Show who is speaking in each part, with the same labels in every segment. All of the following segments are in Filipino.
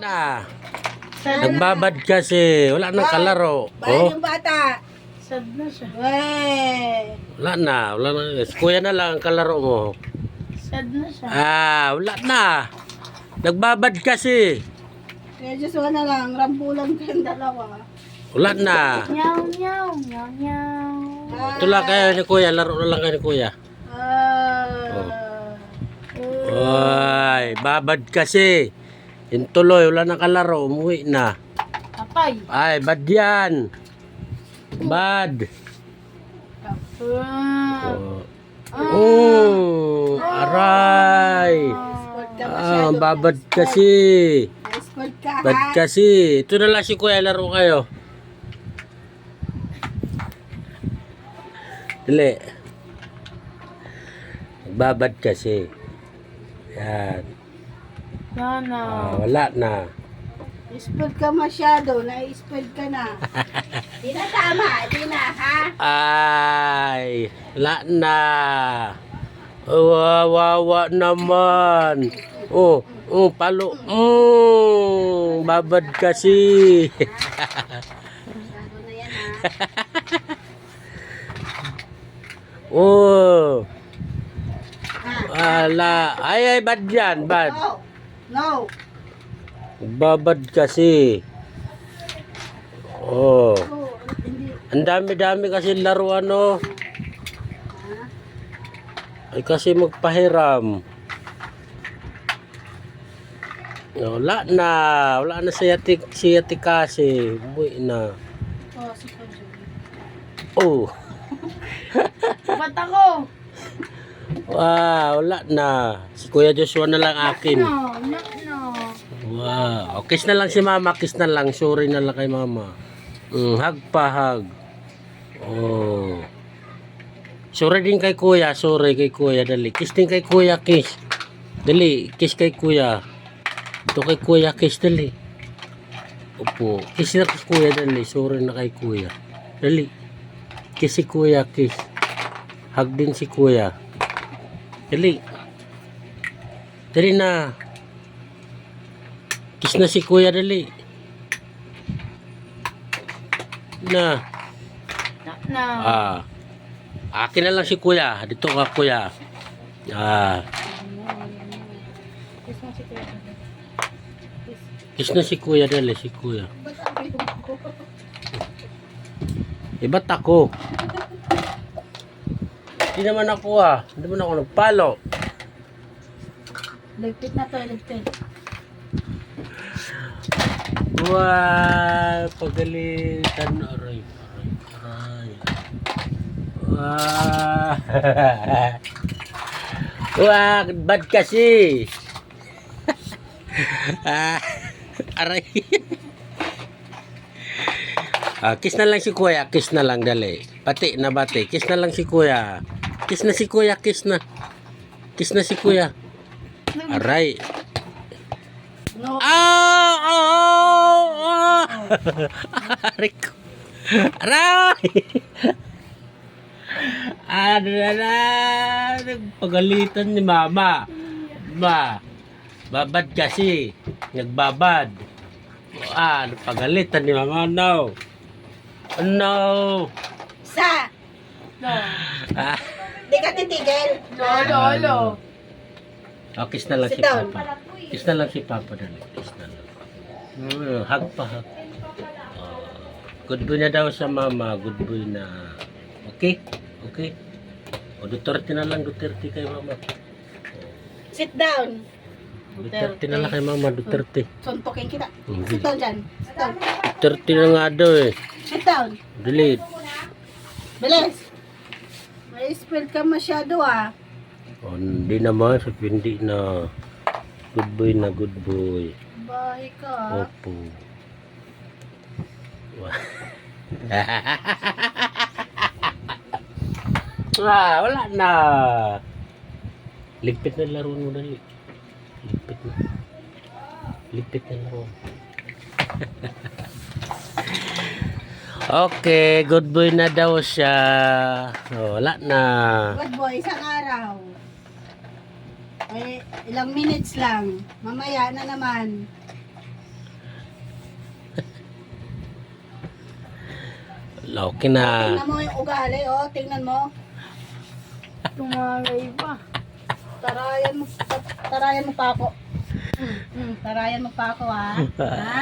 Speaker 1: Na,
Speaker 2: Sad na.
Speaker 1: nagbabad kasi. Wala nang kalaro.
Speaker 2: Bahay
Speaker 1: Oh,
Speaker 2: yung bata.
Speaker 3: Sad na siya.
Speaker 2: Wey.
Speaker 1: wala na. Wala na. Kuya na lang ang kalaro mo.
Speaker 3: Sad na siya.
Speaker 1: Wala na. Nagbabad kasi.
Speaker 2: Kaya Diyos na lang. Rambulan kayong dalawa.
Speaker 1: Wala na.
Speaker 3: Meow, meow, meow, meow.
Speaker 1: Ito lang kayo ni kuya. Laro na lang kayo ni kuya. Ay, babad kasi. Yung tuloy, wala nang kalaro. Umuwi na.
Speaker 3: Patay.
Speaker 1: Ay, bad yan. Bad. Aray.
Speaker 2: Sport ka masyado.
Speaker 1: Babad kasi.
Speaker 2: Sport ka
Speaker 1: Bad
Speaker 2: ha.
Speaker 1: kasi. Ito na lang si kuya, laro kayo. Dili. Babad kasi. Yan.
Speaker 3: Nana.
Speaker 1: Wala na.
Speaker 2: Sport ka masyado. Na-sport ka na. Di na tama. Di na ha.
Speaker 1: Ay, wala na. Wawa naman. Palo. Babad kasi.
Speaker 2: Masyado na yan ha.
Speaker 1: Wala. Ay, bad yan, bad.
Speaker 2: No. No.
Speaker 1: Babad kasi.
Speaker 2: Hindi.
Speaker 1: Ang dami-dami kasi laro ano. Ay kasi magpahiram. Wala na. Wala na siyati kasi. Buwi na.
Speaker 2: Si Kojo.
Speaker 1: Oh.
Speaker 3: Ba't ako?
Speaker 1: Wala na. Si Kuya Joshua na lang akin.
Speaker 3: No, no, no.
Speaker 1: Wow. Kiss na lang si mama. Kiss na lang. Sorry na lang kay mama. Hug pa, hug. Sorry din kay kuya. Sorry kay kuya. Dali. Kiss din kay kuya. Kiss. Dali. Kiss kay kuya. Ito kay kuya. Kiss. Dali. Opo. Kiss na kay kuya. Dali. Sorry na kay kuya. Dali. Kiss si kuya. Kiss. Hug din si kuya. Dali. Dali na. Kiss na si kuya. Dali. Na.
Speaker 3: Na.
Speaker 1: Akin na lang si kuya. Dito ka kuya. Kiss na si kuya. Dali si kuya. Ba't ako? Hindi naman ako Hindi naman ako nagpalo.
Speaker 2: Ligpit na to. Ligpit.
Speaker 1: Wow, pagalitan. Aray. Wow. Wow, bad kasi. Aray. Kiss na lang si kuya. Kiss na lang, dali. Pati na bati. Kiss na lang si kuya. Kiss na si kuya. Kiss na. Kiss na si kuya. Aray.
Speaker 2: No.
Speaker 1: Aray ko. Aray! Nagpagalitan ni mama. Babad kasi. Nagbabad. Nagpagalitan ni mama. No. No.
Speaker 2: Sa.
Speaker 3: No.
Speaker 2: Di ka titigil.
Speaker 3: Lolo.
Speaker 1: Kiss na lang si
Speaker 2: Sit down.
Speaker 1: papa. Kiss na lang si papa. Dali. Kiss na lang. Hug pa, hug. Good boy na daw sa mama. Good boy na. Okay? Okay? Duterte na lang. Duterte kay mama.
Speaker 2: Sit down.
Speaker 1: Duterte na lang kay mama. Duterte.
Speaker 2: Suntukin kita.
Speaker 1: Hindi.
Speaker 2: Sit down dyan. Sit down.
Speaker 1: Duterte na nga daw eh.
Speaker 2: Sit down.
Speaker 1: Delete.
Speaker 2: Bilis. May spell ka masyado
Speaker 1: Hindi naman. Hindi na. Good boy na. Good boy.
Speaker 2: Bahay ka.
Speaker 1: Opo. Wala na. Ligpit na laro mo dali. Ligpit na. Ligpit na laro. Okay, good boy na daw siya. Wala na.
Speaker 2: Good boy, isang araw. Ilang minutes lang. Mamaya na naman.
Speaker 1: Okay na.
Speaker 2: Tingnan mo yung ugali, oh. Tingnan mo.
Speaker 3: Tumalay pa.
Speaker 2: Tarayan mo pa ako. Tarayan mo pa ako, ha? Ha?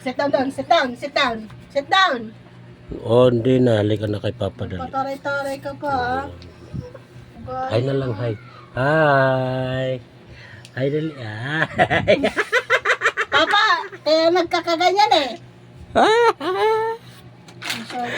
Speaker 2: Sit down doon, sit down, sit down. Sit down.
Speaker 1: Oh, hindi na. Halika na kay Papa dali.
Speaker 2: Pataray-taray ka pa, ha? Ugali.
Speaker 1: Hi na lang, hi. Hi. Hi dali. Hi.
Speaker 2: Papa, kaya nagkakaganyan eh.
Speaker 1: Ah!
Speaker 2: I'm sorry.